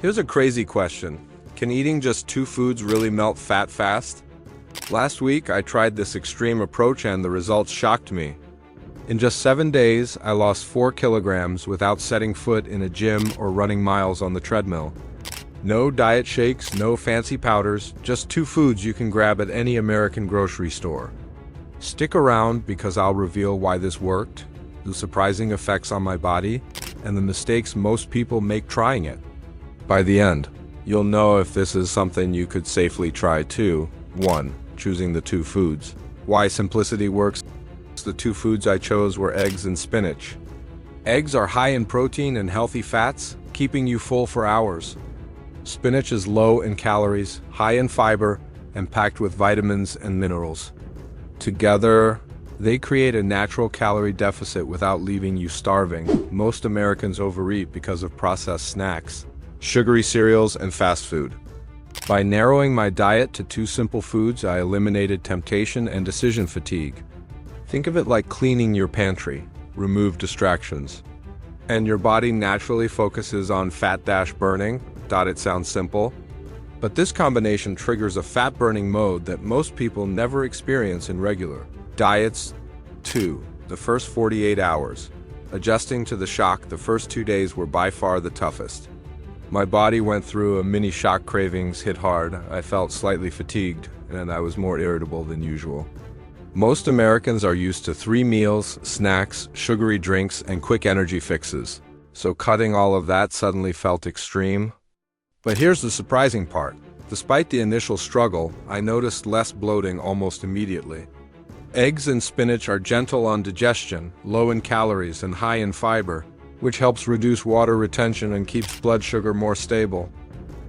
Here's a crazy question. Can eating just two foods really melt fat fast? Last week, I tried this extreme approach and the results shocked me. In just 7 days, I lost 4 kilograms without setting foot in a gym or running miles on the treadmill. No diet shakes, no fancy powders, just 2 foods you can grab at any American grocery store. Stick around because I'll reveal why this worked, the surprising effects on my body, and the mistakes most people make trying it. By the end, you'll know if this is something you could safely try too. 1. Choosing the 2 foods. Why simplicity works. The 2 foods I chose were eggs and spinach. Eggs are high in protein and healthy fats, keeping you full for hours. Spinach is low in calories, high in fiber, and packed with vitamins and minerals. Together, they create a natural calorie deficit without leaving you starving. Most Americans overeat because of processed snacks, sugary cereals, and fast food. By narrowing my diet to 2 simple foods, I eliminated temptation and decision fatigue. Think of it like cleaning your pantry. Remove distractions. And your body naturally focuses on fat burning. It sounds simple, but this combination triggers a fat-burning mode that most people never experience in regular diets. 2. The first 48 hours. Adjusting to the shock, the first 2 days were by far the toughest. My body went through a mini shock. Cravings hit hard, I felt slightly fatigued, and I was more irritable than usual. Most Americans are used to 3 meals, snacks, sugary drinks, and quick energy fixes, so cutting all of that suddenly felt extreme. But here's the surprising part. Despite the initial struggle, I noticed less bloating almost immediately. Eggs and spinach are gentle on digestion, low in calories, and high in fiber, which helps reduce water retention and keeps blood sugar more stable.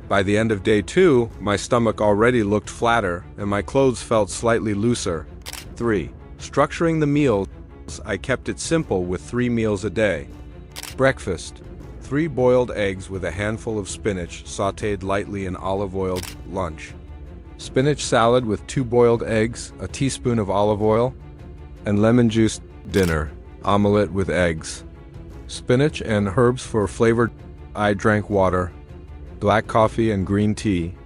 By the end of day 2, my stomach already looked flatter, and my clothes felt slightly looser. 3. Structuring the meals. I kept it simple with 3 meals a day. Breakfast. 3 boiled eggs with a handful of spinach sautéed lightly in olive oil. Lunch. Spinach salad with 2 boiled eggs, a teaspoon of olive oil, and lemon juice. Dinner. Omelette with eggs. Spinach and herbs for flavor. I drank water, black coffee, and green tea.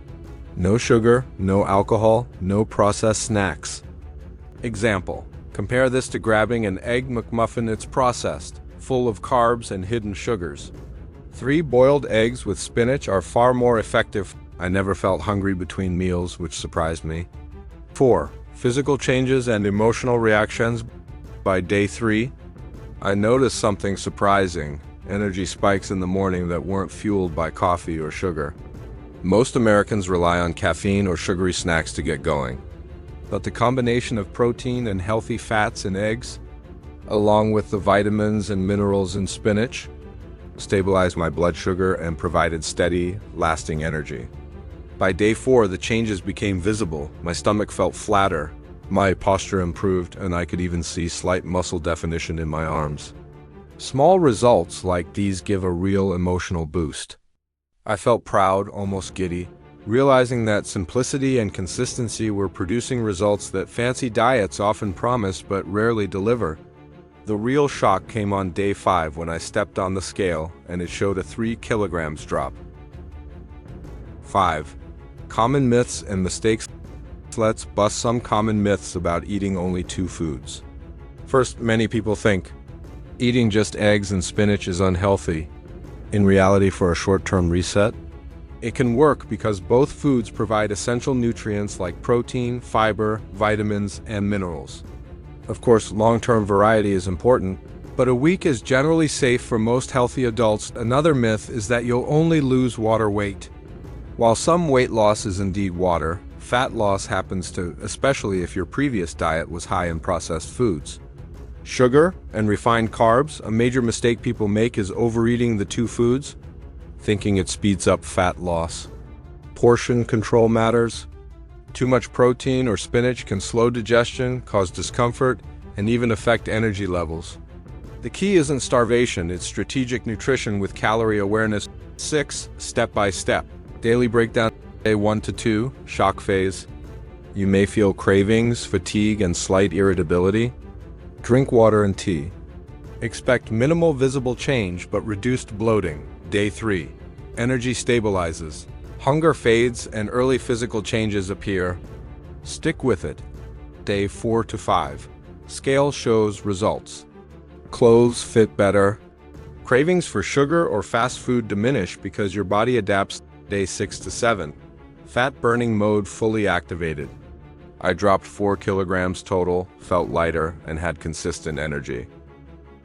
No sugar, no alcohol, no processed snacks. Example. Compare this to grabbing an Egg McMuffin. It's processed, full of carbs and hidden sugars. 3 boiled eggs with spinach are far more effective. I never felt hungry between meals, which surprised me. 4. Physical changes and emotional reactions. By day 3, I noticed something surprising. Energy spikes in the morning that weren't fueled by coffee or sugar. Most Americans rely on caffeine or sugary snacks to get going. But the combination of protein and healthy fats in eggs, along with the vitamins and minerals in spinach, stabilized my blood sugar and provided steady, lasting energy. By day 4, the changes became visible. My stomach felt flatter, my posture improved, and I could even see slight muscle definition in my arms. Small results like these give a real emotional boost. I felt proud, almost giddy, realizing that simplicity and consistency were producing results that fancy diets often promise but rarely deliver. The real shock came on day 5 when I stepped on the scale and it showed a 3 kilograms drop. 5. Common myths and mistakes. Let's bust some common myths about eating only 2 foods. First, many people think eating just eggs and spinach is unhealthy. In reality, for a short-term reset, it can work because both foods provide essential nutrients like protein, fiber, vitamins, and minerals. Of course, long-term variety is important, but a week is generally safe for most healthy adults. Another myth is that you'll only lose water weight. While some weight loss is indeed water, fat loss happens too, especially if your previous diet was high in processed foods. Sugar and refined carbs. A major mistake people make is overeating the 2 foods, thinking it speeds up fat loss. Portion control matters. Too much protein or spinach can slow digestion, cause discomfort, and even affect energy levels. The key isn't starvation, it's strategic nutrition with calorie awareness. 6. Step by step. Daily breakdown. Day 1 to 2, shock phase. You may feel cravings, fatigue, and slight irritability. Drink water and tea. Expect minimal visible change but reduced bloating. Day 3. Energy stabilizes. Hunger fades and early physical changes appear. Stick with it. Day 4 to 5. Scale shows results. Clothes fit better. Cravings for sugar or fast food diminish because your body adapts. Day 6 to 7. Fat burning mode fully activated. I dropped 4 kilograms total, felt lighter, and had consistent energy.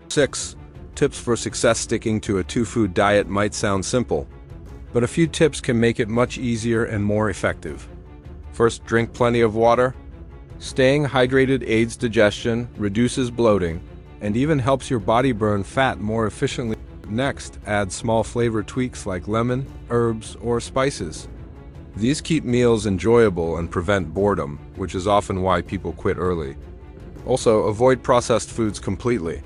6. Tips for success. Sticking to a 2-food diet might sound simple, but a few tips can make it much easier and more effective. First, drink plenty of water. Staying hydrated aids digestion, reduces bloating, and even helps your body burn fat more efficiently. Next, add small flavor tweaks like lemon, herbs, or spices. These keep meals enjoyable and prevent boredom, which is often why people quit early. Also, avoid processed foods completely.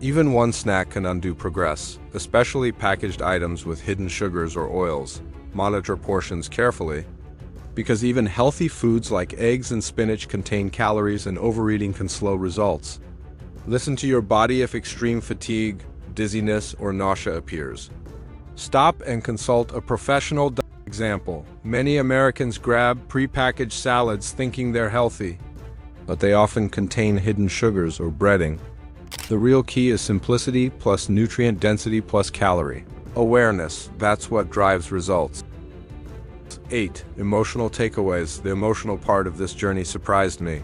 Even one snack can undo progress, especially packaged items with hidden sugars or oils. Monitor portions carefully, because even healthy foods like eggs and spinach contain calories, and overeating can slow results. Listen to your body if extreme fatigue, dizziness, or nausea appears. Stop and consult a professional. Example: many Americans grab prepackaged salads thinking they're healthy, but they often contain hidden sugars or breading. The real key is simplicity plus nutrient density plus calorie awareness. That's what drives results. 8. Emotional takeaways. The emotional part of this journey surprised me.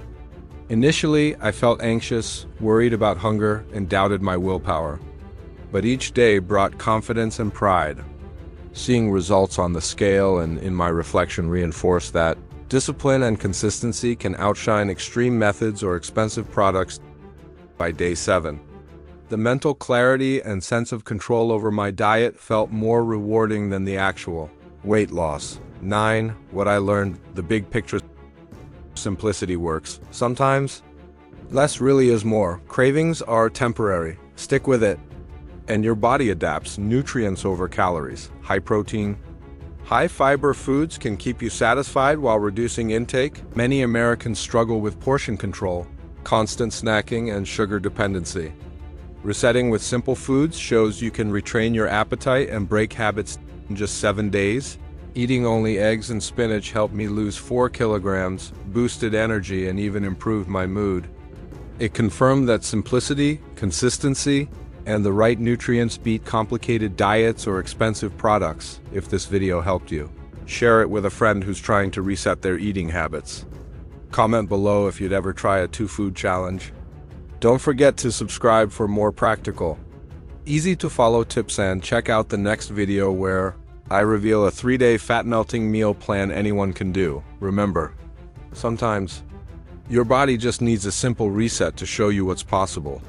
Initially, I felt anxious, worried about hunger, and doubted my willpower. But each day brought confidence and pride. Seeing results on the scale and in my reflection reinforced that discipline and consistency can outshine extreme methods or expensive products. By day 7, the mental clarity and sense of control over my diet felt more rewarding than the actual weight loss. 9. What I learned: the big picture. Simplicity works. Sometimes, less really is more. Cravings are temporary. Stick with it, and your body adapts. Nutrients over calories. High protein, high fiber foods can keep you satisfied while reducing intake. Many Americans struggle with portion control, constant snacking, and sugar dependency. Resetting with simple foods shows you can retrain your appetite and break habits in just 7 days. Eating only eggs and spinach helped me lose 4 kilograms, boosted energy, and even improved my mood. It confirmed that simplicity, consistency, and the right nutrients beat complicated diets or expensive products. If this video helped you, share it with a friend who's trying to reset their eating habits. Comment below if you'd ever try a 2-food challenge. Don't forget to subscribe for more practical, easy to follow tips, and check out the next video where I reveal a 3-day fat-melting meal plan anyone can do. Remember, sometimes your body just needs a simple reset to show you what's possible.